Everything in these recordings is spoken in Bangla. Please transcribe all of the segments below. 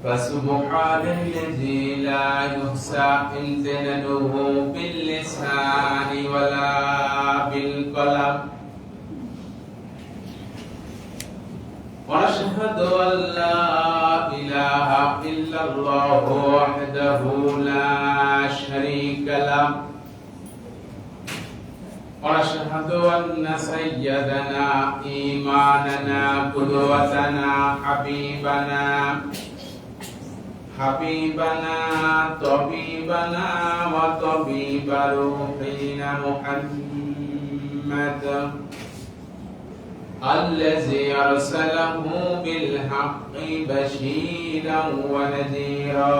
فسبحان الذي لا يحصى امتنانه باللسان ولا بالقلم ونشهد أن لا إله إلا الله وحده لا شريك له ونشهد أن سيدنا إمامنا قدوتنا حبيبنا طبيبنا وطبيب روحنا محمد الذي أرسله بالحق بشيرا ونذيرا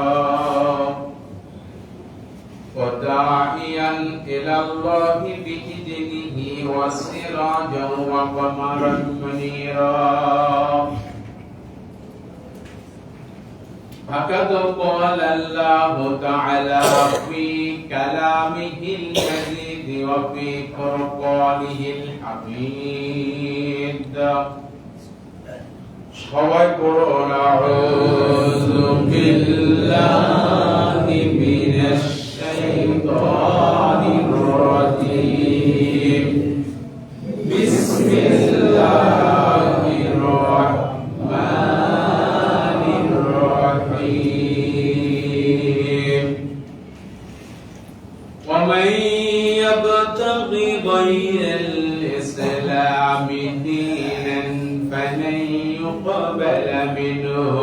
وداعيا إلى الله بإذنه وسراجا وقمرا منيرا فقد قال الله تعالى في كلامه المجيد وفي فرقانه الحميد সবাই পড়ুন আউযু বিল্লাহি মিনাশ শাইতানির রাজীম বিসমিল্লাহির রাহমানির রাহিম ওয়া মান ইয়াবতাগি গায়রাল ইসলামি দীনান ফালান يقبل منه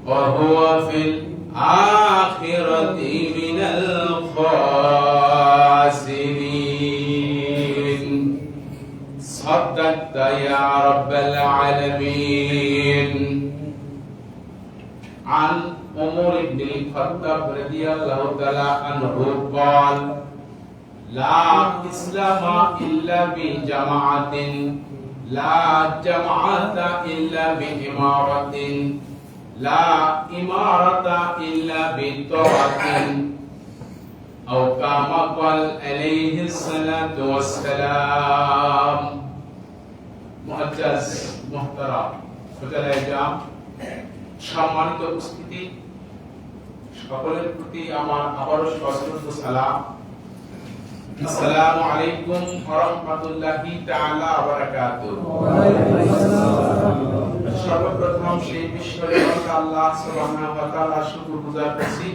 وهو في الآخرة من الخاسرين صدقت يا رب العالمين. عن عمر بن الخطاب رضي الله تعالى عنه قال لا إسلام إلا بجماعة لا جماعة إلا بإمارة لا إمارة إلا بطاعة أو كما قال عليه الصلاة والسلام. মুআজ্জাজ মুহতারাম ফজলায়ে জাম সম্মানিত উপস্থিতি সকলের প্রতি আমার আবারও সশ্রদ্ধ সালাম। আসসালামু আলাইকুম ওয়া রাহমাতুল্লাহি তাআলা ওয়া বারাকাতুহু। সর্বপ্রথম সেই ঈশ্বরের আল্লাহ সুবহানাহু ওয়া তাআলা শুকরগুজার করছি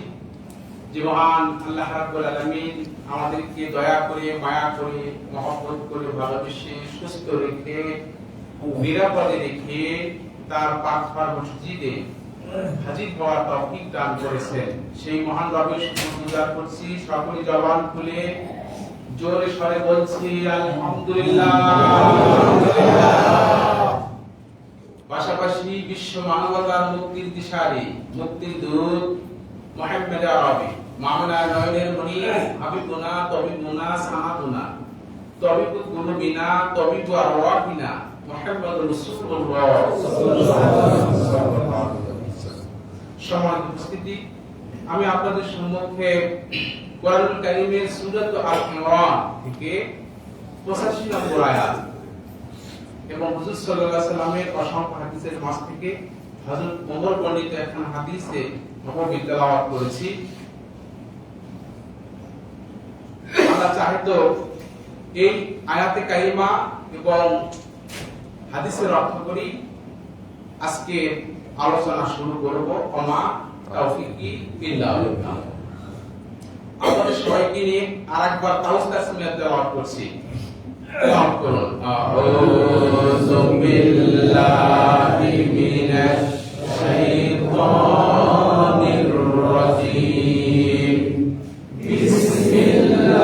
যে মহান আল্লাহ রাব্বুল আলামিন আমাদেরকে দয়া করে মায়া করে মহব্বত করে ভালোবেসে সুস্থ রেখে নিরাপদে রেখে তার পাক মসজিদে হাজির হওয়ার তৌফিক দান করেছেন। সেই মহান রবের শুকরগুজার করছি। সকলে জবান খুলে জোরে সরে বলছি আলহামদুলিল্লাহ। পাশাপাশি বিশ্ব মানবতার মুক্তির দিশারি মুক্তির দূত মুহাম্মদ আরবি মামলা নয়নের মনি হাবিবুনা তবিবুনা সাহাবুনা তবিবু কুলুবিনা তবিবু আরওয়াহিনা মুহাম্মদ রাসূলুল্লাহ সাল্লাল্লাহু আলাইহি ওয়াসাল্লাম। সম্মানিত উপস্থিতি, আমি আপনাদের সম্মুখে কোরআনুল কারীমের সূরাত আল-ইমরান থেকে 85 নম্বর আয়াত এবং হুজুর সাল্লাল্লাহু আলাইহি ওয়াসাল্লামের অসংখ্য হাদিসের মাঝ থেকে হযরত ওমর বর্ণিত একখানা হাদিসে নববী তেলাওয়াত করেছি। আল্লাহ চাহে তো এই আয়াতে কারিমা এবং হাদিসের অর্থ করি আজকে আলোচনা শুরু করব। ওমা তাওফিকি বিল্লাহ। আপনাদের সবাইকে নিয়ে আরেকবার তাওসতাসমিয়া তেলাওয়াত করছি। তেলাওয়াত করুন আউযু বিল্লাহি মিনাশ শাইতানির রাজীম বিসমিল্লাহির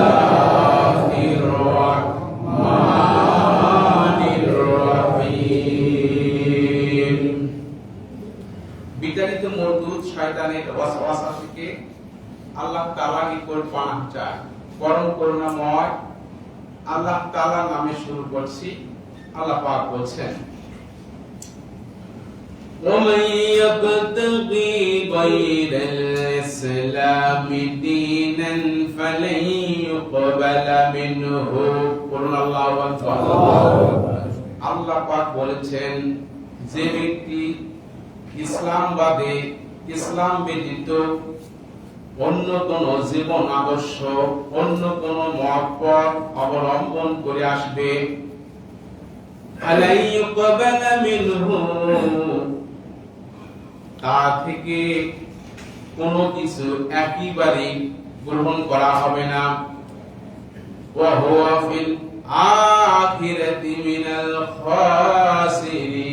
রাহমানির রাহিম। বিতাড়িত মরদুদ শয়তানের ওয়াসওয়াসা থেকে আল্লাহ তাআলা নিকট পানাহ চাই। পরম করুণাময় আল্লাহ তাআলার নামে শুরু করছি। আল্লাহ পাক বলছেন ومن يبتغي غير الإسلام دينا فلن يقبل منه قل الله أكبر। আল্লাহ পাক বলেছেন যে ব্যক্তি ইসলাম বাদে ইসলাম ব্যতীত অন্য কোন জীবন আদর্শ, অন্য কোন মত অবলম্বন করে আসবে, তা থেকে কোনো কিছু একেবারে গ্রহণ করা হবে না। ওয়াহুয়া ফিল আখিরাতি মিনাল খাসিরিন,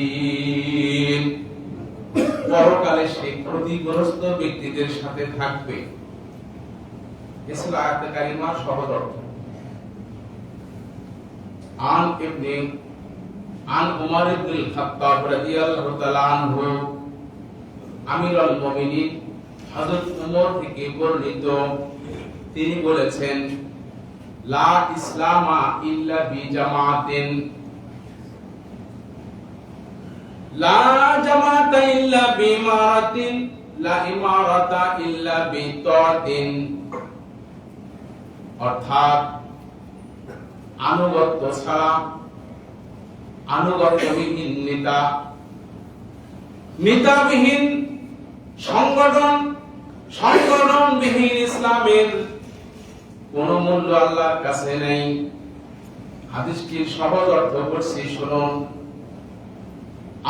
পরকালে সে ক্ষতিগ্রস্ত ব্যক্তিদের সাথে থাকবে। ইসলাম আয়াতে কারিমার সহজ অর্থ। আন উমর ইবনে খাত্তাব রাদিয়াল্লাহু তাআলা আনহু, আমিরুল মুমিনিন হযরত উমর থেকে বর্ণিত, তিনি বলেছেন, লা ইসলামা ইল্লা বিজামাতিন, লা জামাতা ইল্লা বিইমারাতিন, লা ইমারাতা ইল্লা বিতাআতিন। অর্থাৎ আনুগত্য ছাড়া, আনুগত্যবিহীন নেতা, নেতাবিহীন সংগঠন, সংগঠনবিহীন ইসলামের কোন মূল্য আল্লাহর কাছে নেই। হাদিসটির সহজ অর্থ করছি, শুনুন।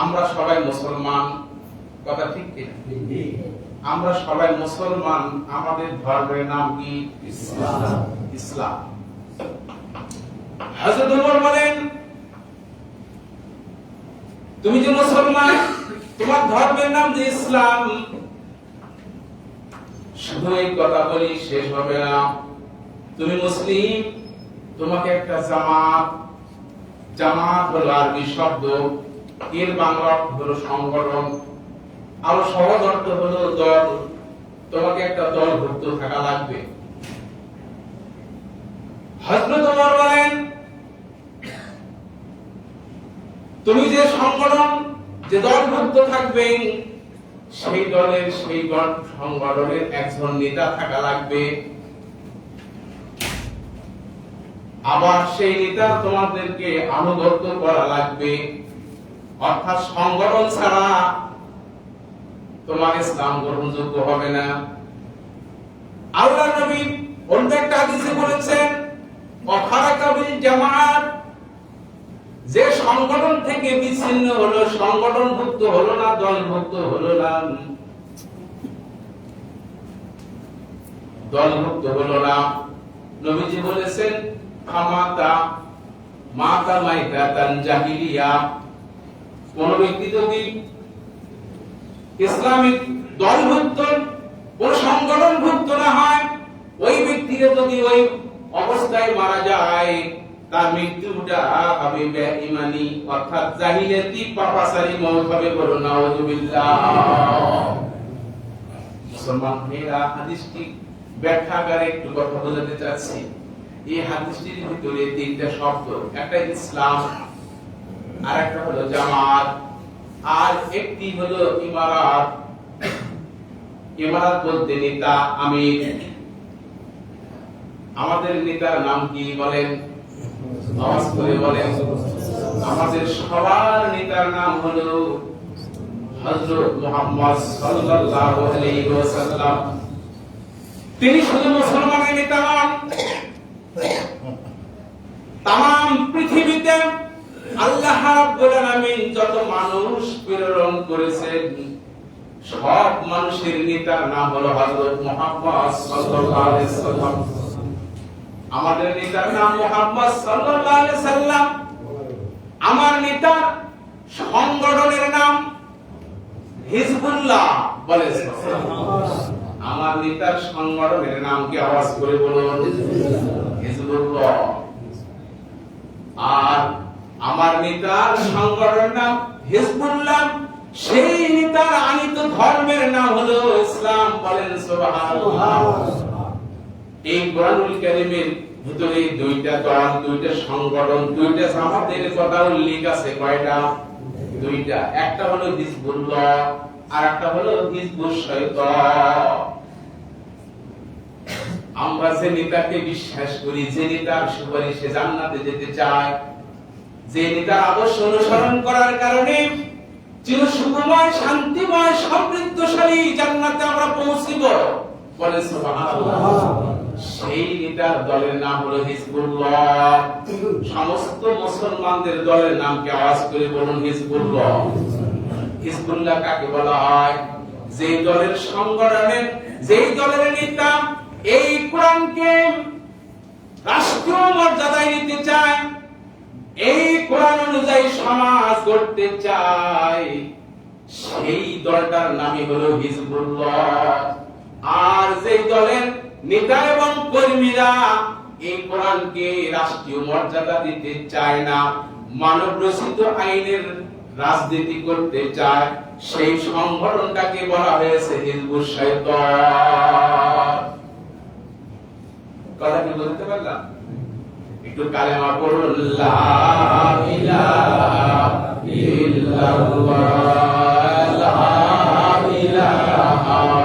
আমরা সবাই মুসলমান, কথা ঠিক কি? আমরা সবাই মুসলমান। আমাদের ধর্মের নাম কি? ইসলাম। ইসলাম। হযরত ওমর বলেন, তুমি যে মুসলমান, তোমার ধর্মের নাম যে ইসলাম। শুধু এই কথা বলি শেষ হবে না। তুমি মুসলিম, তোমাকে একটা জামাত, জামাত হলো আরবি শব্দ, এর বাংলা অর্থ হলো সংগঠন, আরো সহজ অর্থ হলো দল। তোমাকে একটা দলভুক্ত থাকা লাগবে। হযরত ওমর বলেন, তুমি যে সংগঠন, যে দলভুক্ত থাকবে, সেই দলের, সেই সংগঠনের একজন নেতা থাকা লাগবে। আবার সেই নেতা তোমাদেরকে আনুগত্য করা লাগবে। অর্থাৎ সংগঠন ছাড়া তোমার ইসলাম গ্রহণযোগ্য হবে না। আল্লাহর নবী অন্য একটা হাদিসে বলেছেন, ওয়াফারাকা বিল জামাত, যে সংগঠন থেকে বিচ্ছিন্ন হলো, সংগঠনভুক্ত হলো না, দলভুক্ত হলো না, দলভুক্ত হলো না, নবীজি বলেছেন, খামাতা মাতা মাইতাতান জাহিলিয়া, কোন ব্যক্তি যদি ইসলামিক দলভুক্ত, কোন সংগঠনভুক্ত না হয়, ওই ব্যক্তিকে যদি ওই অবস্থায় মারা যায়, তার মৃত্যুটা হবে বেঈমানি, অর্থাৎ জাহিলিয়াতি পাপাচারী মওত হবে। বলুন নাউযুবিল্লাহ। মুসলমান ভাইরা, হাদিসটি ব্যাখ্যা করে একটু কথা বোঝাতে চাচ্ছি। এই হাদিসটির ভিতরে তিনটা শব্দ, একটা ইসলাম, আর একটা হলো জামাত, আর একটি হলো ইমারাত। ইমারাত বলতে নেতা, আমির। আমাদের নেতার নাম কি বলেন? আওয়াজ করে বলেন। আমাদের সবার নেতার নাম হলো হযরত মুহাম্মদ সাল্লাল্লাহু আলাইহি ওয়াসাল্লাম। তিনি শুধু মুসলমানের নেতা নন, তাম পৃথিবীতে আল্লাহ রাব্বুল আলামিন যত মানুষ প্রেরণ করেছেন, সব মানুষের নেতার নাম হলো হযরত মুহাম্মদ সাল্লাল্লাহু আলাইহি ওয়াসাল্লাম। আমাদের নেতার নাম মুহাম্মদ সাল্লাল্লাহু আলাইহি ওয়াসাল্লাম। আমার নেতার সংগঠনের নাম হিজবুল্লাহ। বলে আমার নেতার সংগঠনের নাম কি? আওয়াজ করে বলুন, হিজবুল্লাহ। আর আমার নেতার সংগঠনের নাম হিজবুল্লাহ, সেই নেতার আনিত ধর্মের নাম হলো ইসলাম। বলেন সুবহানাল্লাহ। এই কোরআনুল কারীমের ভিতরে দুইটা দল, দুইটা সংগঠন, দুইটা জামাতের কথা উল্লেখ আছে। কয়টা? দুইটা। একটা হলো হিজবুল্লাহ, আর একটা হলো হিজবুশ শাইতান। আমরা যে নেতাকে বিশ্বাস করি, যে নেতার সুপারিশে জান্নাতে যেতে চায়, যে নেতার আদর্শ অনুসরণ করার কারণে চিরসুখময়, শান্তিময়, সমৃদ্ধশালী জান্নাতে আমরা পৌঁছিব। বলেন সুবহানাল্লাহ। সেই নেতার দলের নাম হলো হিজবুল্লাহ। সমস্ত মুসলমানদের দলের নামকে আওয়াজ করে বলুন হিজবুল্লাহ। হিজবুল্লাহ কাকে বলা হয়? যে দলের সংগঠনের, যেই দলের নেতা এই কোরআনকে রাষ্ট্রীয় মর্যাদায় নিতে চায়, এই কোরআন অনুযায়ী সমাজ গড়তে চায়, সেই দলটার নামই হলো হিজবুল্লাহ। আর যেই দলের নেতা এবং কর্মীরা এই কোরআনকে রাষ্ট্রীয় মর্যাদা দিতে চায় না, মানব রচিত আইনের রাজনীতি করতে চায়, সেই সংগঠনটাকে বলা হয়েছে হিজবুশ শাইতান। কথা কি বলতে পারলাম? একটু কালেমা পড়ুন, লা ইলাহা ইল্লাল্লাহ, লা ইলাহা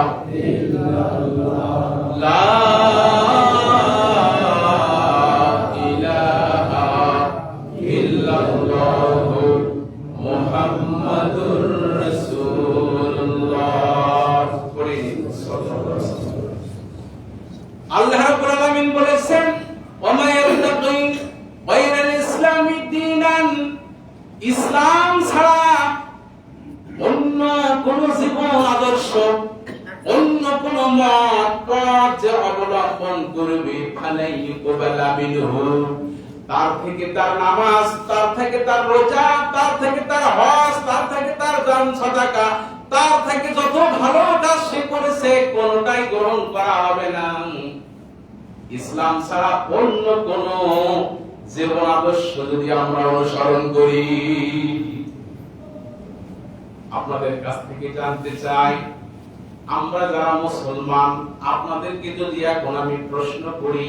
ইল্লাল্লাহ, লা ইলাহা ইল্লাল্লাহ, মুহাম্মাদুর রাসূলুল্লাহ। আল্লাহ রাব্বুল আলামিন বলেছেন, ওমা ইয়াবতাগি গায়রাল ইসলামি দীনান, ইসলাম ছাড়া অন্য কোন জীবন আদর্শ, অন্য কোন মত পথ যে অবলম্বন করবে, ফালাই ইকবালা মিনহু, তার থেকে তার নামাজ, তার থেকে তার রোজা, তার থেকে তার হজ, তার থেকে তার দান সাদাকা, তার থেকে যত ভালো কাজ সে করেছে কোনটাই গ্রহণ করা হবে না। ইসলাম ছাড়া অন্য কোন জীবন আদর্শ যদি আমরা অনুসরণ করি। আপনাদের কাছ থেকে জানতে চাই, আমরা যারা মুসলমান, আপনাদেরকে যদি এখন আমি প্রশ্ন করি,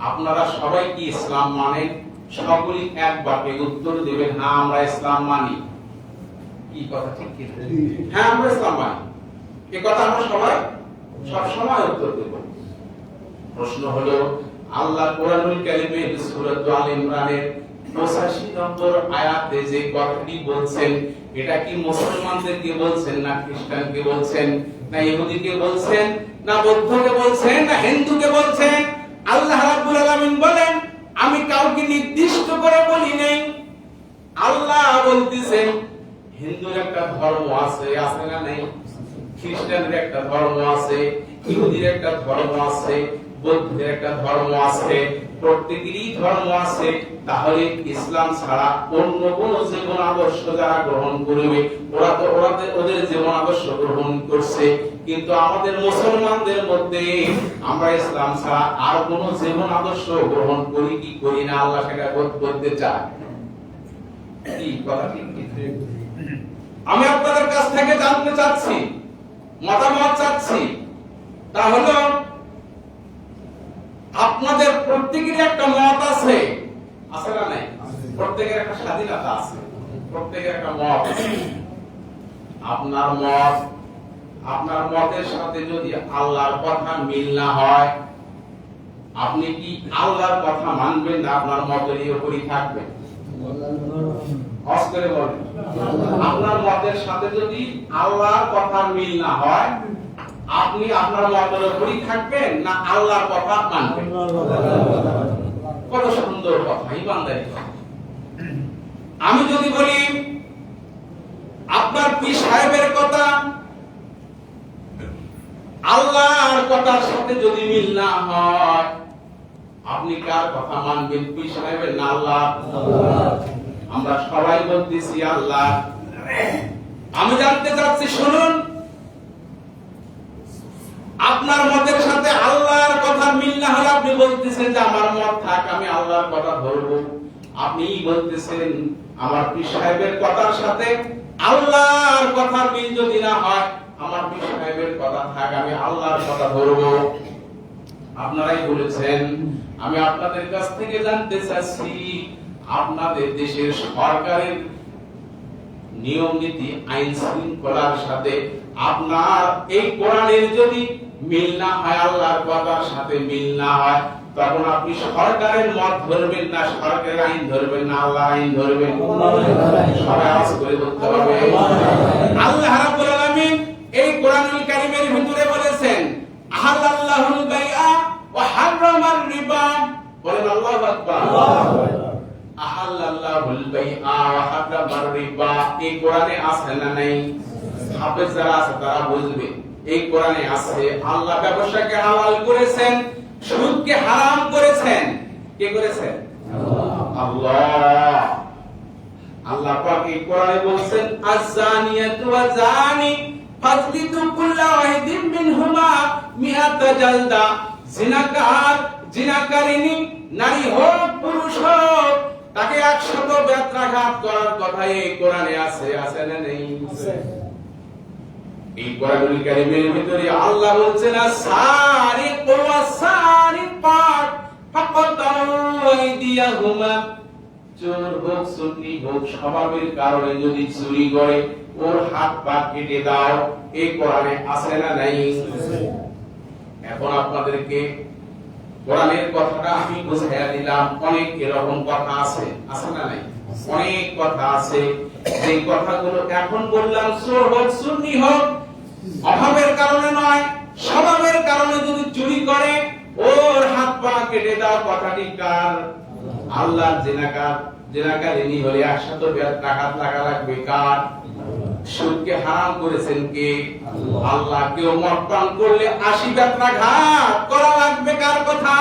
আপনারা সবাই কি ইসলাম মানেন? সকলেই এক বাক্যে উত্তর দিবেন, হ্যাঁ আমরা ইসলাম মানি। কি কথা ঠিক কি? হ্যাঁ আমরা ইসলাম মানি। এই কথা আমরা সবাই সব সময় উত্তর দেব। প্রশ্ন হলো, আল্লাহ কোরআনুল কারীমে সূরা আল ইমরানের 85 নম্বর আয়াতে যে কথাটি বলছেন, এটা কি মুসলমানদেরকে বলছেন, না খ্রিস্টানকে বলছেন, না ইহুদিকে বলছেন, না বৌদ্ধকে বলছেন, না হিন্দুকে বলছেন? আল্লাহ রাব্বুল আলামিন বলেন, আমি কাউকে নির্দিষ্ট করে বলি নাই। আল্লাহ বলতেছেন, হিন্দুর একটা ধর্ম আছে, আছে না নাই? খ্রিস্টানের একটা ধর্ম আছে, ইহুদির একটা ধর্ম আছে, বৌদ্ধের একটা ধর্ম আছে, প্রত্যেকেরই ধর্ম আছে। তাহলে ইসলাম ছাড়া অন্য কোন জীবন আদর্শ যারা গ্রহণ করবে, ওদের জীবন আদর্শ গ্রহণ করছে। কিন্তু আমাদের মুসলমানদের মধ্যে আমরা ইসলাম ছাড়া আর কোন জীবন আদর্শ গ্রহণ করি কি করি না, আল্লাহ সেটা করতে চায়। কি কথা ঠিক? আমি আপনাদের কাছ থেকে জানতে চাচ্ছি, মতামত চাচ্ছি, তা হলো আপনাদের প্রত্যেকের একটা মত আছে, আছে না নাই? প্রত্যেকের একটা স্বাধীনতা আছে, প্রত্যেকের একটা মত আছে। আপনার মতের সাথে যদি আল্লাহর কথা মিল না হয়, আপনি কি আল্লাহর কথা মানবেন না আপনার মতের উপরই থাকবেন? করে বলেন, আপনার মতের সাথে যদি আল্লাহর কথা মিল না হয়, আপনি আপনার মতের উপরই থাকবেন না আল্লাহর কথা মানবেন? কত সুন্দর কথা, ইমানদারি কথা। আমি যদি বলি আপনার পীর সাহেবের কথা আল্লাহর কথার সাথে যদি মিল না হয়, আপনি কার কথা মানবেন, পীর সাহেবের না আল্লাহ? আমরা সবাই বলতেছি আল্লাহ। আমি জানতে চাচ্ছি, শুনুন, আপনার মতের সাথে আল্লাহর কথা মিল না হলে আপনি বলতেছেন যে আমার মত থাক, আমি আল্লাহর কথা ধরবো। আপনি বলতেছেন আমার পীর সাহেবের কথার সাথে আল্লাহর কথা মিল যদি না হয়, আমার পীর সাহেবের কথা থাক, আমি আল্লাহর কথা ধরবো। আপনারাই বলেছেন। আমি আপনাদের কাছ থেকে জানতে চাচ্ছি, আপনাদের দেশের সরকারের নিয়ম নীতি, আইন শৃঙ্খলার সাথে আপনার এই কোরআনের যদি মিল না হয়, আল্লাহর কথার সাথে মিল না হয়, তখন আপনি সরকারের মত ধরবেন না, সরকারের আইন ধরবেন না, আল্লাহর আইন ধরবেন। সবাই আওয়াজ করে বলতে হবে আল্লাহ রাব্বুল আলামিন এই কোরআনুল কারীমের ভিতরে বলেছেন আহাল্লাহুল বাইআ ওয়া হারামার রিবা। বলেন আল্লাহু আকবার। আহাল্লাহুল বাইআ ওয়া হারামার রিবা, এই কোরআনে আছে না নাই? হাফেজ যারা আছে তারা বুঝবে এই কোরআনে আছে। আল্লাহ ব্যবসাকে হালাল করেছেন, সুদকে হারাম করেছেন। কে করেছেন? আল্লাহ। আল্লাহ পাক এই কোরআনে বলেছেন আয-যানিয়াতু ওয়া যানি ফাজলিদু কুল্লা ওয়াহিদিন মিনহুমা মিআতা জালদা। জিনাকার, জিনাকারিনী নারী হোক পুরুষ হোক, তাকে 100 বেত্রাঘাত করার কথা এই কোরআনে আছে। আছে না নেই? আছে। এই কোরআনুল কারীমের ভিতরে আল্লাহ বলছেন আস-সারিকু ওয়াস-সারিকাত ফাকাতাউ আইদিয়াহুমা। চোর হোক, চুরি হোক, স্বভাবের কারণে যদি চুরি করে ওর হাত পা কেটে দাও। এই কোরআনে আছে না নাই? এখন আপনাদেরকে কোরআনের কথাটা আমি বুঝাইয়া দিলাম। অনেক এরকম কথা আছে, আছে না নাই? অনেক কথা আছে, যে কথাগুলো এখন বললাম চোর হোক, চুরি হোক, অভাবের কারণে নয়, স্বভাবের কারণে যদি চুরি করে ওর হাত পা কেটে দাও। কথাটি কার? আল্লাহর। জিনাকার, জিনাকারিনী হলে 100 বেত্রাঘাত লাগা লাগবে কার? সুদকে হারাম করেছেন কে? আল্লাহ। কেউ মদ পান করলে 80 বেত্রাঘাত করা লাগবে কার কথা?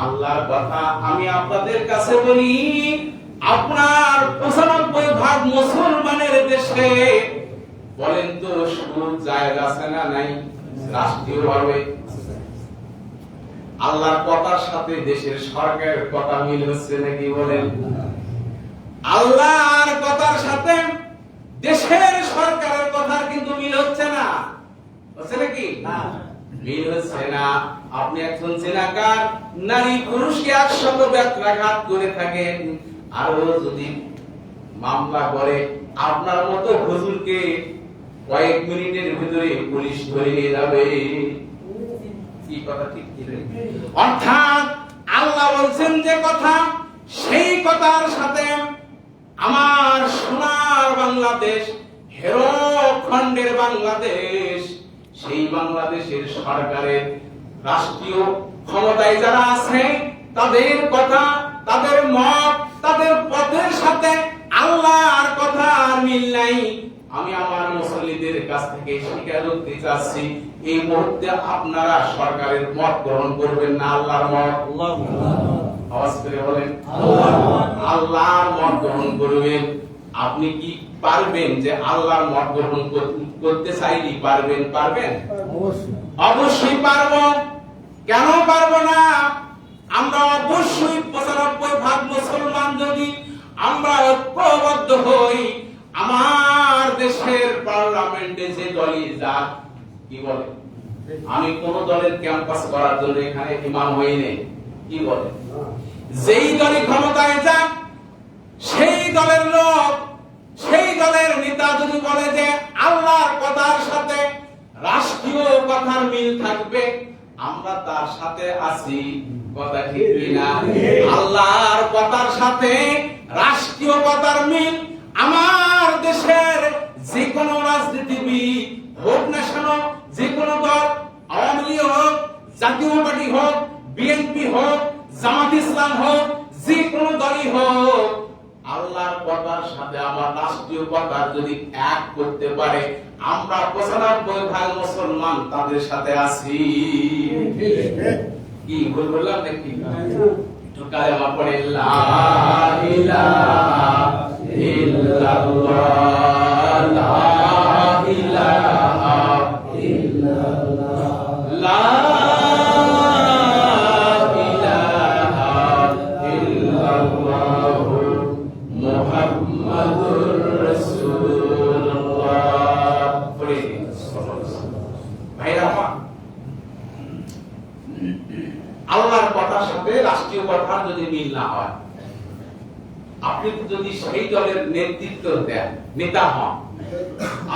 আল্লাহর কথা। আমি আপনাদের কাছে বলি, আপনার 95% মুসলমানের দেশে বলেন তো সুদ জায়েজ আছে না নাই? রাষ্ট্রীয়ভাবে আল্লাহর কথার সাথে দেশের সরকারের কথা মিল হচ্ছে নাকি? বলেন। আল্লাহর কথার সাথে দেশের সরকারের কথার কিন্তু মিল হচ্ছে না। হচ্ছে নাকি? না, মিল হচ্ছে না। আপনি একজন জিনাকার নারী পুরুষকে 100 বেত্রাঘাত করে থাকেন, আর যদি মামলা করে আপনার মতো হুজুরকে কয়েক মিনিটের ভিতরে পুলিশ ধরে নিয়ে যাবে। কি কথা ঠিক কি? অর্থাৎ আল্লাহ বলছেন যে কথা, সেই কথার সাথে আমার সোনার বাংলাদেশ, হেরো খণ্ডের বাংলাদেশ, সেই বাংলাদেশের সরকারের রাষ্ট্রীয় ক্ষমতায় যারা আছে তাদের কথা, তাদের মত, তাদের পথের সাথে আল্লাহর কথা আর মিল নাই। আমি আমার মুসল্লিদের কাছ থেকে স্বীকার করতে চাচ্ছি, এই মুহূর্তে আপনারা সরকারের মত গ্রহণ করবেন না আল্লাহর মত? আওয়াজ করে বলেন আল্লাহর মত গ্রহণ করবেন। আপনি কি পারবেন যে আল্লাহর মত গ্রহণ করতে চাইলে পারবেন? পারবেন? অবশ্যই পারবো। কেন পারবো না? আমরা অবশ্যই 95% মুসলমান যদি আমরা ঐক্যবদ্ধ হই, আমার দেশের পার্লামেন্টে যে দলই যাক, কি বলে, আমি কোন দলের ক্যাম্পাস করার জন্য এখানে ইমাম হইনি, কি বলে, যেই দলই ক্ষমতায় যাক সেই দলের লোক, সেই দলের নেতা যদি বলে যে আল্লাহর কথার সাথে রাষ্ট্রীয় কথার মিল থাকবে, আমরা তার সাথে আছি। কথা ঠিক কিনা? আল্লাহর কথার সাথে রাষ্ট্রীয় কথার মিল আমার দেশের যে কোনো রাজনীতিবিদ হোক না কেন, যে কোনো দল, আওয়ামী লীগ হোক, জাতীয় পার্টি হোক, বিএনপি হোক, জামাত ইসলাম হোক, যে কোনো দলই হোক, আল্লাহর কথার সাথে আমার রাষ্ট্রীয় কথার যদি এক করতে পারে, আমরা 95% মুসলমান তাদের সাথে আছি। কি ভুল বললাম নাকি? একটু কালেমা পড়ে লা ইলাহা ইল্লাল্লাহ, লা ইলাহা ইল্লাল্লাহ, লা ইলাহা ইল্লাল্লাহ, মুহাম্মাদুর রাসূলুল্লাহ। পড়ে দিন। ভাইরা আমার, আল্লাহর কথার সাথে রাষ্ট্রীয় কথার যদি মিল না হয়, আপনি যদি সেই দলের নেতৃত্ব দেন, নেতা হন,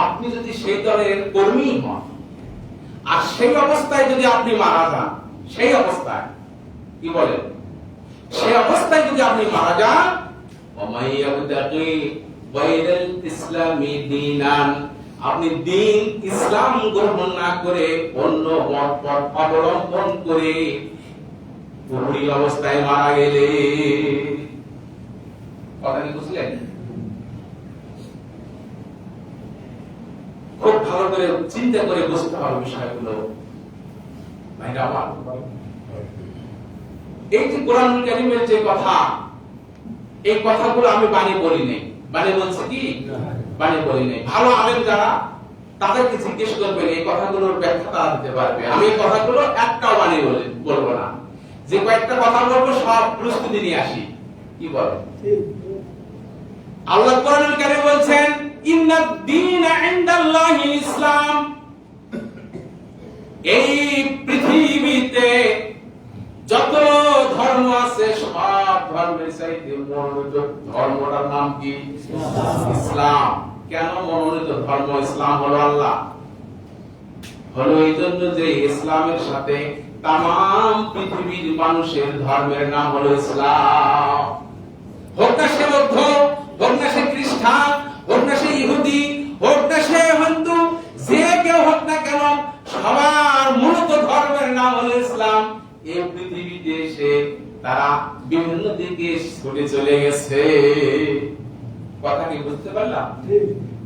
আপনি যদি সেই দলের কর্মী হন, আর সেই অবস্থায় যদি আপনি মারা যান, সেই অবস্থায় কি বলেন? সে অবস্থায় যদি আপনি মারা যান, ওমাইয়াবতাকি বাইরাল ইসলামি দীনান, আপনি দিন ইসলাম গ্রহণ না করে অন্য মত পথ অবলম্বন করে পুরী অবস্থায় মারা গেলে, কথা কি বুঝলেন? খুব ভালো করে চিন্তা করে বুঝতে হবে বিষয়গুলো। ভাইরা আমার, এই যে কোরআনুল কারীমের যে কথা, এই কথাগুলো আমি বানিয়ে বলি নাই। বানিয়ে বলছি কি? বানিয়ে বলি নাই। ভালো আলেম যারা, তাদেরকে জিজ্ঞেস করবেন, এই কথাগুলোর ব্যাখ্যা তারা দিতে পারবে। আমি এই কথাগুলো একটাও বানিয়ে বলবো না। যে কয়েকটা কথা বলবো সব প্রস্তুতি নিয়ে আসি। কি বলেন? আল্লাহ কোরআনুল কারীমে বলছেন, ইন্নাদ দীনা ইনদাল্লাহিল ইসলাম, এই পৃথিবীতে যত ধর্ম আছে সব ধর্মের চাইতে মনোনীত ধর্মটার নাম কি? ইসলাম। কেন মনোনীত ধর্ম ইসলাম হলো? আল্লাহ হলো এই জন্য যে ইসলামের সাথে তাম পৃথিবীর মানুষের ধর্মের নাম হলো ইসলাম। হোক না সে বৌদ্ধ, হোক না সে খ্রিস্টান, হোক না সে ইহুদি, হোক না সে হিন্দু, যে কেউ হোক না কেন, সবার মূলত ধর্মের নাম হলো ইসলাম। এই পৃথিবীতে এসে তারা বিভিন্ন দিকে ছুটে চলে গেছে। কথা কি বুঝতে পারলাম?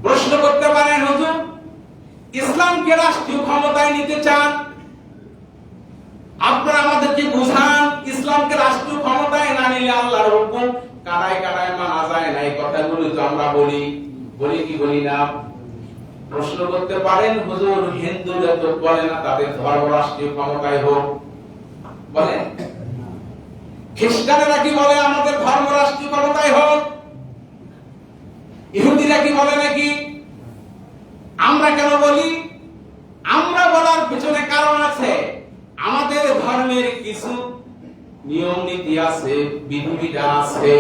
প্রশ্ন করতে পারেন, হুজুর ইসলামকে রাষ্ট্রীয় ক্ষমতায় নিতে চান, আপনারা আমাদেরকে বুঝান, ইসলামকে রাষ্ট্রীয় ক্ষমতায় না নিলে আল্লাহর হুকুম কারায় কারায় মানা যায় না। এই কথাগুলো তো আমরা বলি কি বলি না? প্রশ্ন করতে পারেন, হুজুর হিন্দুরা তো বলে না তাদের ধর্ম রাষ্ট্রীয় ক্ষমতায় হোক, বলে? খ্রিস্টানেরা কি বলে আমাদের ধর্ম রাষ্ট্রীয় ক্ষমতায় হোক? ইহুদিরা কি বলে নাকি? আমরা কেন বলি? আমরা বলার পিছনে কারণ আছে। আমাদের ধর্মের কিছু নিয়ম নীতি আছে, বিধিবিধান আছে,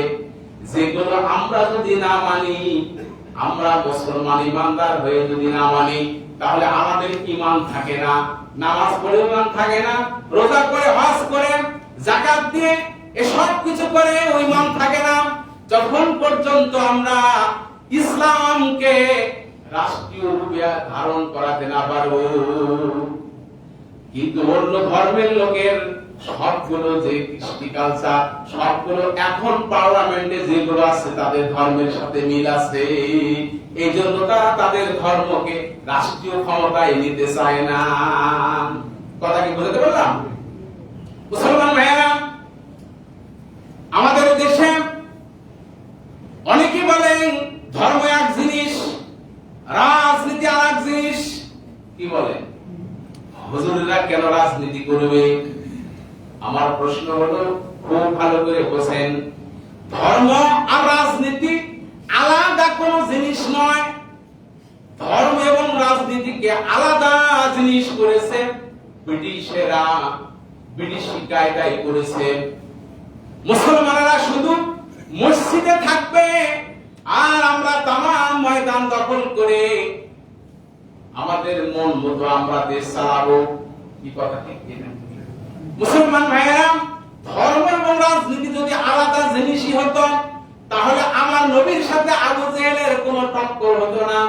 যেগুলো আমরা যদি না মানি, আমরা মুসলমান ইমানদার হয়ে যদি না মানি, তাহলে আমাদের ঈমান থাকে না। নামাজ পড়ে ঈমান থাকে না, রোজা করে, হজ করে, যাকাত দিয়ে এসব কিছু করে ওই ঈমান থাকে না, যখন পর্যন্ত আমরা ইসলামকে রাষ্ট্রীয় রূপে ধারণ করাতে না পারবো। কিন্তু অন্য ধর্মের লোকের সবগুলো যে কৃষ্টি কালচার, সবগুলো এখন পার্লামেন্টে যেগুলো আছে তাদের ধর্মের সাথে মিল আছে। এই জন্য তারা তাদের ধর্মকে রাষ্ট্রীয় ক্ষমতায় নিতে চায় না। কথা কি বুঝতে পারলাম? মুসলমান ভাইয়েরা, আমাদের দেশে অনেকে বলেন ধর্ম এক জিনিস, রাজনীতি আর এক জিনিস। কি বলেন? হুজুরেরা কেন রাজনীতি করবে? আমার প্রশ্ন হলো, খুব ভালো করে বোঝেন, ধর্ম আর রাজনীতি আলাদা কোন জিনিস নয়। ধর্ম এবং রাজনীতিকে আলাদা জিনিস করেছে ব্রিটিশেরা, ব্রিটিশ কায়দায় করেছে। মুসলমানেরা শুধু মসজিদে থাকবে আর আমরা তামাম ময়দান দখল করে আমাদের মন মতো আমরা দেশ চালাবো। কি কথা ঠিক কিনা? মুসলমান ভাইয়েরা, ধর্ম এবং রাজনীতি যদি আলাদা জিনিসই হতো, তাহলে আমার নবীর সাথে আবু জেহেলের কোনো টক্কর হতো না।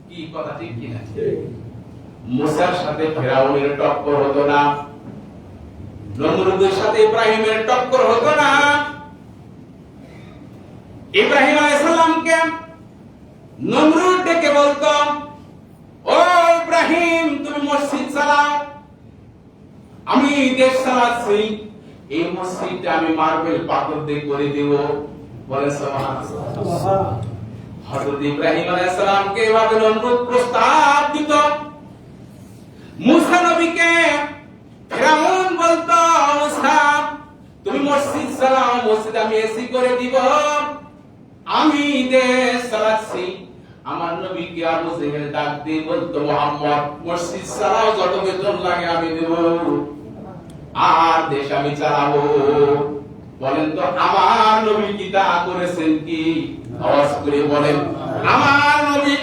কি কথা ঠিক কিনা? মুসার সাথে ফেরাউনের টক্কর হতো না, নমরুদের সাথে ইব্রাহিমের টক্কর হতো না। ইব্রাহিম আলাইহিস সালামকে নমরুদ ডেকে বলতো, ও ইব্রাহিম, তুমি মসজিদ চালাও, আমি দেশ চালাচ্ছি, এই মসজিদটা আমি মার্বেল পাথর দিয়ে করে দেব। বলে সুবহানাল্লাহ। হযরত ইব্রাহিম আলাইহিস সালামকে এভাবে নমরুদ প্রস্তাব দিত। মুসা নবীকে ফিরাউন বলতো, মুসা তুমি মসজিদ চালাও, মসজিদ আমি এসি করে দিব, আমি দেশ চালাচ্ছি। আমার নবীকে আবু জেহেল ডাক দিয়ে বলতো, মুহাম্মদ মসজিদ চালাও, যত বেতন লাগে আমি দেব, আর দেশ আমি চালাবো। বলেন তো আমার নবী কি তা করেছেন? কি আওয়াজ করে বলেন। আমার নবী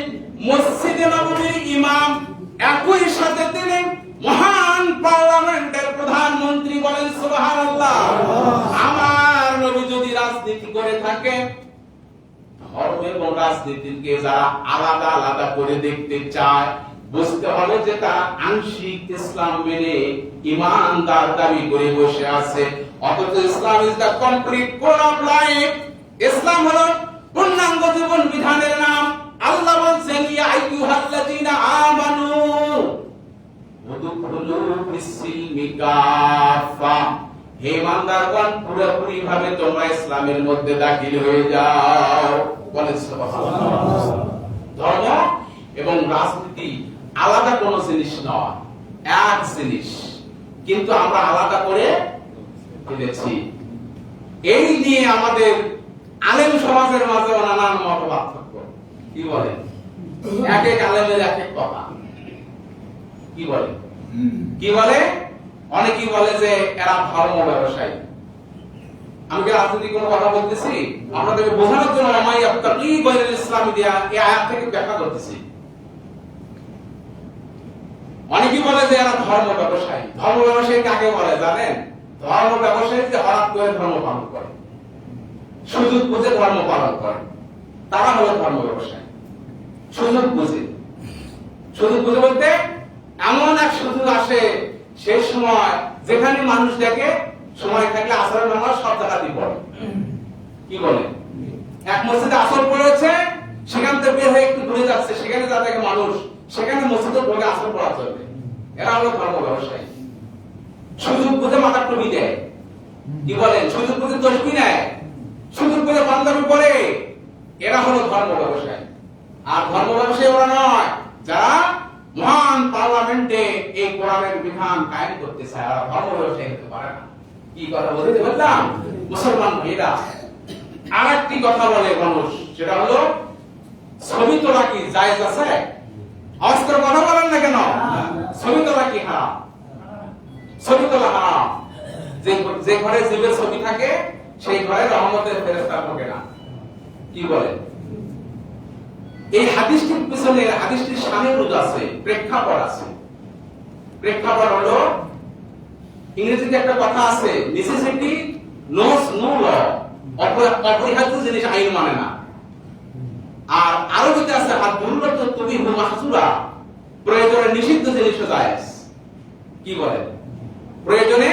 মসজিদে নববীর ইমাম, একই সাথে তিনি মহান পার্লামেন্টের প্রধানমন্ত্রী। বলেন সুবহানাল্লাহ। রাজনীতিকে যারা আলাদা আলাদা করে দেখতে চায়, বুঝতে হবে যে তারা আংশিক ইসলাম মেনে ঈমানদার দাবি করে বসে আছে। অথচ Islam is the complete code of life. ইসলাম হলো পূর্ণাঙ্গ জীবন বিধানের নাম। আল্লাহ বলেন, ইয়া আইয়ুহাল্লাযীনা আমানু উদখুলু ফিস-সিলমি কাফা, হে ঈমানদারগণ, পুরোপুরি ভাবে তোমরা ইসলামের মধ্যে দাখিল হয়ে যাও। বলেন সুবহানাল্লাহ। ধর্ম এবং রাজনীতি আলাদা কোনো জিনিস নয়, এক জিনিস, কিন্তু আমরা আলাদা করে ফেলেছি। এই নিয়ে আমাদের আলেম সমাজের মাঝে নানান মত পার্থক্য। কি বলে? এক এক আলেমের এক এক কথা। কি বলে? কি বলে? অনেকেই বলে যে এরা ধর্ম ব্যবসায়ী। আমি কি রাজনীতি কোনো কথা বলতেছি? আপনাদেরকে বোঝানোর জন্য আমি আত্তাকি বাইরেল ইসলাম দিয়া এই আয়াত থেকে ব্যাখ্যা করতেছি। অনেকেই বলে যে এরা ধর্ম ব্যবসায়ী। ধর্ম ব্যবসায়ী কাকে বলে জানেন? ধর্ম ব্যবসায়ী যে হঠাৎ করে ধর্ম পালন করে, সুযোগ বুঝে ধর্ম পালন করে, তারা হলো ধর্ম ব্যবসায়ী। সুযোগ বুঝে, সুযোগ বুঝে বলতে এমন এক সুযোগ আসে সেই সময় যেখানে মানুষ দেখে সময় থাকলে আসরের নামাজ সব জায়গাতেই পড়ে। কি বলে? এক মসজিদে আসর পড়েছে, সেখান থেকে বের হয়ে একটু দূরে যাচ্ছে, সেখানে যা দেখে মানুষ, সেখানে মসজিদে ঢোকে আসর পড়া চলবে। এরা হলো ধর্ম ব্যবসায়ী। সুযোগ বুঝে মাথার টুপি দেয়। কি বলেন? সুযোগ বুঝে তসবি নেয়, সুযোগ বুঝে পাঞ্জাবি পরে। এরা হলো ধর্ম ব্যবসায়ী। আর ধর্ম ব্যবসায়ী ওরা নয় যারা মহান পার্লামেন্টে এই কোরআনের বিধান কায়েম করতে চায়, আর ধর্ম ব্যবসায়ী হতে পারে না। কি কথা বলতে বললাম? মুসলমান ভাইরা আরেকটি কথা বলে মানুষ, সেটা হলো ছবি তোলা কি জায়েজ আছে? আওয়াজ করে কথা বলেন না কেন? ছবি তোলা কি হারাম? ছবি তোলা হারাম। যে ঘরে জীবের ছবি থাকে সেই ঘরে রহমতের ফেরেশতা ঢোকে না। কি বলে? এই হাদিসটির পিছনে হাদিসটির শানের আছে, প্রেক্ষাপট আছে। প্রেক্ষাপট হলো ইংরেজিতে একটা কথা আছে, নেসেসিটি নোস নো ল, অপরিহার্য জিনিস আইন মানে না। আর আরবিতে আছে হাদুল্লাহ তুবিহু মাহজুরা, প্রয়োজনে নিষিদ্ধ জিনিস জায়েজ। কি বলে? প্রয়োজনে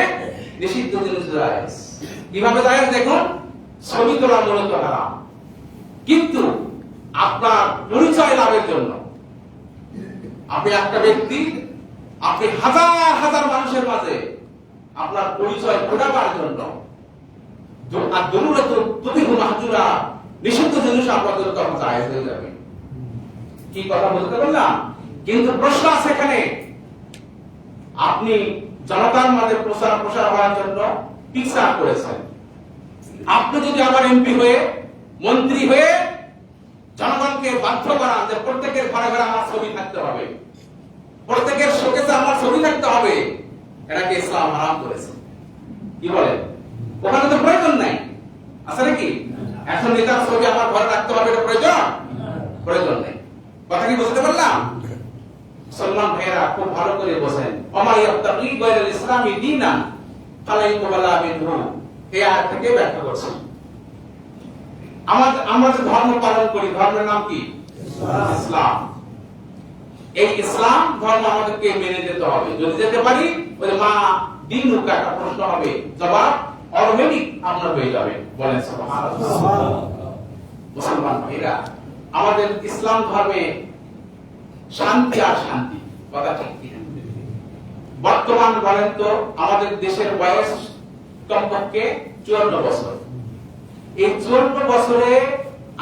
নিষিদ্ধ জিনিস জায়েজ। কিভাবে জায়েজ দেখুন, ছবি তোলা মূলত হারাম, কিন্তু আপনার পরিচয় লাভের জন্য আপনি একটা ব্যক্তি, আপনি হাজার হাজার মানুষের মাঝে আপনার পরিচয় ফোটাবার জন্য আর দরুরত তুবিহু মাহজুরা, নিষিদ্ধ জিনিস আপনাদের তখন জায়েজ হয়ে যাবে। কি কথা বলতে পারলাম? কিন্তু প্রশ্ন আছে এখানে, আপনি জনতার মাঝে প্রসার হওয়ার জন্য পিকচার করেছেন। আপনি যদি আবার এমপি হয়ে, মন্ত্রী হয়ে জনগণকে বাধ্য করান যে প্রত্যেকের ঘরে ঘরে আমার ছবি থাকতে হবে, প্রত্যেকের শোকেসে আমার ছবি থাকতে হবে, এটাকে ইসলাম হারাম করেছে। কি বলেন? ওখানে তো প্রয়োজন নাই, আছে নাকি? এখন নেতার ছবি আমার ঘরে রাখতে হবে, এটা প্রয়োজন? প্রয়োজন নেই। কথা কি বুঝতে পারলাম? মুসলমান ভাইয়েরা খুব ভালো করে বোঝেন, ওমা ইয়াবতাগি গায়রাল ইসলামি দীনান ফালা ইকবালা মিনহু, এই আয়াত থেকে ব্যাখ্যা করছি। আমরা যে ধর্ম পালন করি, ধর্মের নাম কি? ইসলাম। এই ইসলাম ধর্ম আমাদেরকে মেনে যেতে হবে। যদি যেতে পারি, ওই মা দিন একটা প্রশ্ন হবে, জবাব অটোমেটিক আপনার হয়ে যাবে। বলেন সুবহানাল্লাহ। মুসলমান ভাইরা, আমাদের ইসলাম ধর্মে শান্তি আর শান্তি, কথা ঠিক কিনা? বর্তমান বলেন তো আমাদের দেশের বয়স কমপক্ষে 54 বছর। এই 54 বছরে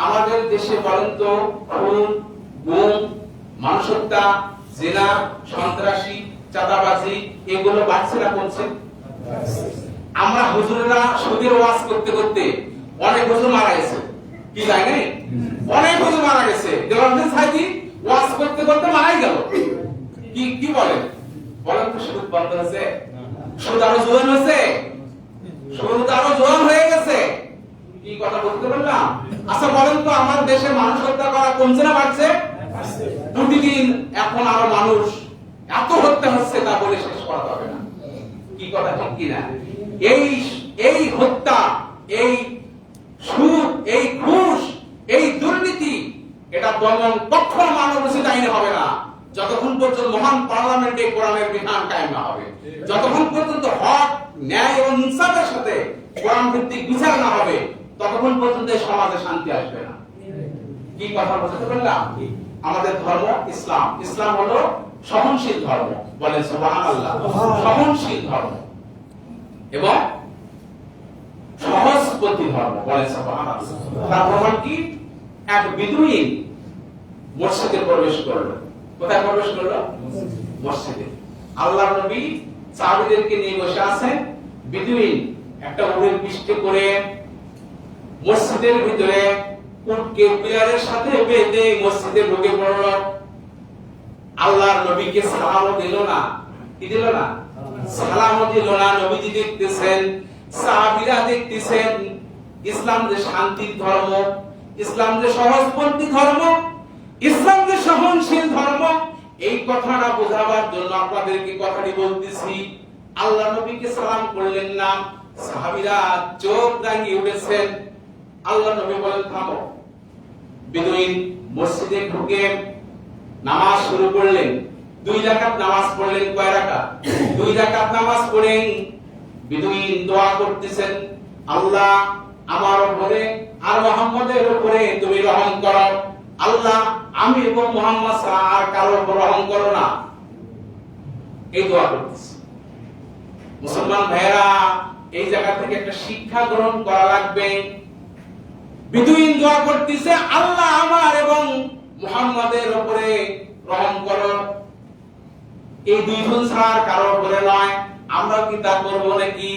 আমাদের দেশে বলেন তো খুন, গুম, মানুষ হত্যা, জিনা, সন্ত্রাসী, চাঁদাবাজি এগুলো বাড়ছে না কমছে? আমরা হুজুরেরা সুদের ওয়াজ করতে করতে অনেক হুজুর মারা গেছে। কি যায় নাই? অনেক হুজুর মারা গেছে। দেওয়ানদের সাইদি ওয়াজ করতে করতে মারাই গেল। কি বলেন? বলেন তো সুদ বন্ধ হয়েছে? সুদ আরো জোয়ান হয়েছে? সুদ আরো জোয়ান হয়ে গেছে। কি কথা বলতে পারলাম? আচ্ছা বলেন তো আমার দেশে মানুষ হত্যা করা কমছে না বাড়ছে? প্রতিদিন এখন আরো মানুষ এত হত্যা হচ্ছে তা বলে শেষ করা যাবে না। কি কথা ঠিক কিনা? এই হত্যা, এই সুদ, এই ঘুষ, এই দুর্নীতি এটা দমন কখনো মানবরচিত আইনে হবে না যতক্ষণ পর্যন্ত মহান পার্লামেন্টে কোরআনের বিধান কায়েম না হবে, যতক্ষণ পর্যন্ত হক ন্যায় এবং ইনসাফের সাথে কোরআন ভিত্তিক বিচার না হবে, ততক্ষণ পর্যন্ত সমাজে শান্তি আসবে না। কি কথা বুঝতে পারলাম? আমাদের ধর্ম ইসলাম। ইসলাম হলো সহনশীল ধর্ম, বলেন সুবহানাল্লাহ। সহনশীল ধর্ম এবং সহজপন্থী ধর্ম, বলেন সুবহানাল্লাহ। তার প্রমাণ কি? এক বিদুইন মসজিদে প্রবেশ করলো। কোথায় প্রবেশ করলো? মসজিদে। আল্লাহর নবী সাহাবীদেরকে নিয়ে বসে আছেন। বিদুইন একটা উটের পিঠে করে মসজিদের ভিতরে উটকে পিলারের সাথে বেঁধে মসজিদে ঢুকে পড়ল। আল্লাহর নবীকে সালামও দিল না। কি দিল না? সালামও দিল না। নবীজি দেখতেছেন, সাহাবীরা দেখতেছেন। ইসলাম যে শান্তির ধর্ম, ইসলাম যে সহজপন্থী ধর্ম, ইসলাম যে সহনশীল ধর্ম, এই কথাটা বোঝাবার জন্য আপনাদেরকে কথাটি বলতেছি। আল্লাহ নবীকে সালাম করলেন না, সাহাবীরা চোখ রাঙিয়ে উঠেছেন। আল্লাহ নবী বলেন থামো। বিদুইন মসজিদে ঢুকে নামাজ শুরু করলেন। 2 রাকাত নামাজ পড়লেন। কয় রাকাত? 2 রাকাত নামাজ পড়েন বিদুইন দোয়া করতেছেন, আল্লাহ আমার উপরে আর মুহাম্মাদের উপরে তুমি রহম করো। আল্লাহ আমি এবং মুহাম্মদ ছাড়া আর কারো উপর রহম করো না। এই দোয়া করতেছে। মুসলমান ভাইরা, এই জায়গা থেকে একটা শিক্ষা গ্রহণ করা লাগবে। বিদুইন দোয়া করতেছে, আল্লাহ আমার এবং মুহাম্মাদের উপরে রহম করো। এই দুইজন ছাড়া কারো উপরে নয়। আমরা কি তা করব নাকি?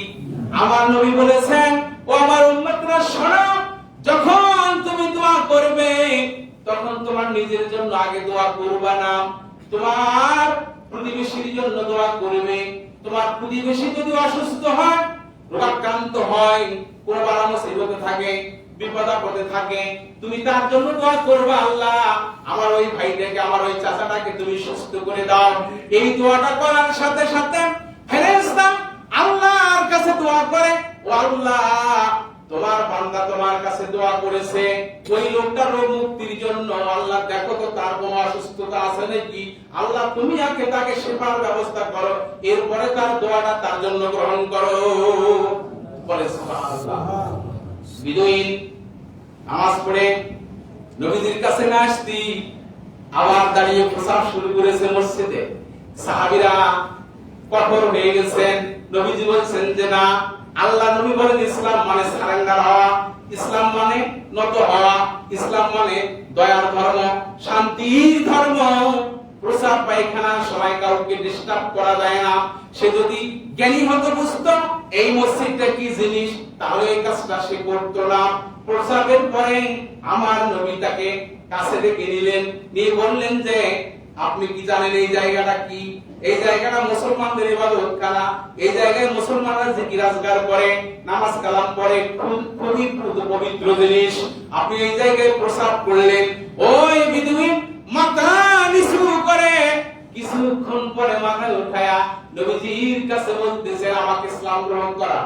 আমার নবী বলেছেন, ও আমার উম্মতরা শোনো, যখন তুমি দোয়া করবে তখন তোমার নিজের জন্য আগে দোয়া করবা না, তোমার প্রতিবেশীর জন্য দোয়া করবে। তোমার প্রতিবেশী যদি অসুস্থ হয়, রোগাক্রান্ত হয়, কোন বালা মুসিবতে থাকে, বিপদ আপদে থাকে, তুমি তার জন্য দোয়া করবা, আল্লাহ আমার ওই ভাইটাকে, আমার ওই চাচাটাকে তুমি সুস্থ করে দাও। এই দোয়াটা করার সাথে সাথে ফেরেশতা আল্লাহর কাছে দোয়া করে, ও আল্লাহ তোমার বান্দা তোমার কাছে দোয়া করেছে ওই লোকটার রোগ মুক্তির জন্য, আল্লাহ দেখো তো তার কোনো অসুস্থতা আছে নাকি, আল্লাহ তুমি আগে তাকে সেবার ব্যবস্থা করো, এরপরে তার দোয়াটা তার জন্য গ্রহণ করো। বলে সুবহানাল্লাহ। বিদুইন নামাজ পড়ে নবীজির কাছে না আসতি আবার দাঁড়িয়ে প্রসাব শুরু করেছে মসজিদে। সাহাবীরা কঠোর হয়ে গেছেন। নবীজি বলছেন যে না, আল্লাহ নবী বলেন ইসলাম মানে সারেন্ডার হওয়া, ইসলাম মানে নত হওয়া, ইসলাম মানে দয়ার ধর্ম, শান্তির ধর্ম। প্রসাব পায়খানার সময় কাউকে ডিস্টার্ব করা যায় না। সে যদি জ্ঞানী হতো, বুঝতো এই মসজিদটা কি জিনিস, তাহলে এই কাজটা সে করতো না। প্রসাবের পরে আমার নবী তাকে কাছে ডেকে নিলেন, নিয়ে বললেন যে আপনি কি জানেন এই জায়গাটা কি? এই জায়গাটা মুসলমানদের ইবাদতখানা। এই জায়গায় মুসলমানরা জিকির আজকার করে, নামাজ কালাম পড়ে, খুবই পবিত্র জিনিস। আপনি এই জায়গায় প্রসাব করলেন। ওই বিদুইন মাথা নিচু করে কিছুক্ষণ পরে মাথা উঠায়া নবীজির কাছে বলতেছে আমাকে ইসলাম গ্রহণ করা।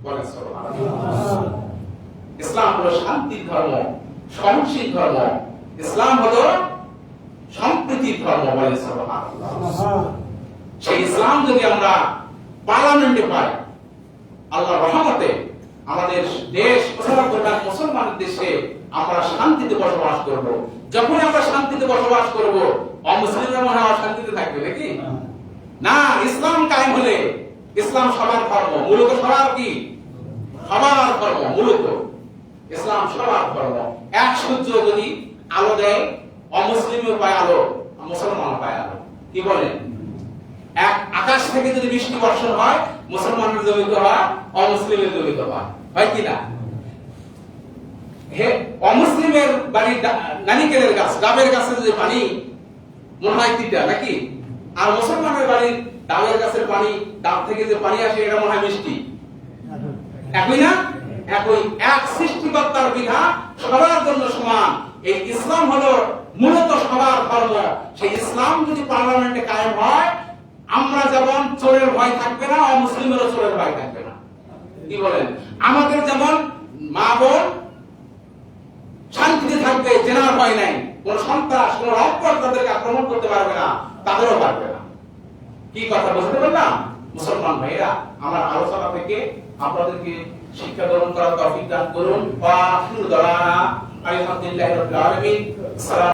বলেন সুবহানাল্লাহ। ইসলাম হলো শান্তির ধর্ম, সহনশীল ধর্ম। ইসলাম হলো সম্প্রীতির ধর্ম। বলেন সুবহানাল্লাহ। সেই ইসলাম যদি আমরা পার্লামেন্টে পাই, আল্লাহর রহমতে আমাদের দেশ মুসলমানের দেশে আমরা শান্তিতে বসবাস করব। যখন আমরা শান্তিতে বসবাস করব, অমুসলিমরা মনে হয় শান্তিতে থাকবে নাকি? না, ইসলাম কায়েম হলে, ইসলাম সবার ধর্ম, মূলত সবার কি? সবার ধর্ম। মূলত ইসলাম সবার ধর্ম। এক সূর্য যদি আলো দেয়, অমুসলিমও পায় আলো, মুসলমানও পায় আলো। কি বলেন? এক আকাশ থেকে যদি বৃষ্টি বর্ষণ হয়, মুসলমানের জমিতে হয়, অমুসলিমের জমিতে হয় কি না? হে অমুসলিমের বাড়ির নারিকেলের গাছ, ডাবের গাছের যে পানি মনে হয় তিতা নাকি? আর মুসলমানের বাড়ির ডাবের গাছের পানি, ডাব থেকে যে পানি আসে, এটা মনে হয় মিষ্টি। একই না? একই। এক সৃষ্টিকর্তার বিধান সবার জন্য সমান। এই ইসলাম হলো মূলত সবার ধর্ম। সেই ইসলাম যদি পার্লামেন্টে কায়েম হয়, আমরা যেমন চোরের ভয় থাকবে না, অমুসলিমেরও চোরের ভয় থাকবে না। কি বলেন? আমাদের যেমন মা বোন শান্তিতে থাকবে, জেনার ভয় নাই, কোন সন্ত্রাস, কোন রক্ষক তাদেরকে আক্রমণ করতে পারবে না, তাদেরও পারবে না। কি কথা বুঝতে পারলাম? মুসলমান ভাইরা, আমার আলোচনা থেকে আপনাদেরকে শিক্ষা গ্রহণ করার তৌফিক দান করুন। ওয়া আখিরু দাওয়ানা আলহামদুলিল্লাহি রাব্বিল আলামিন।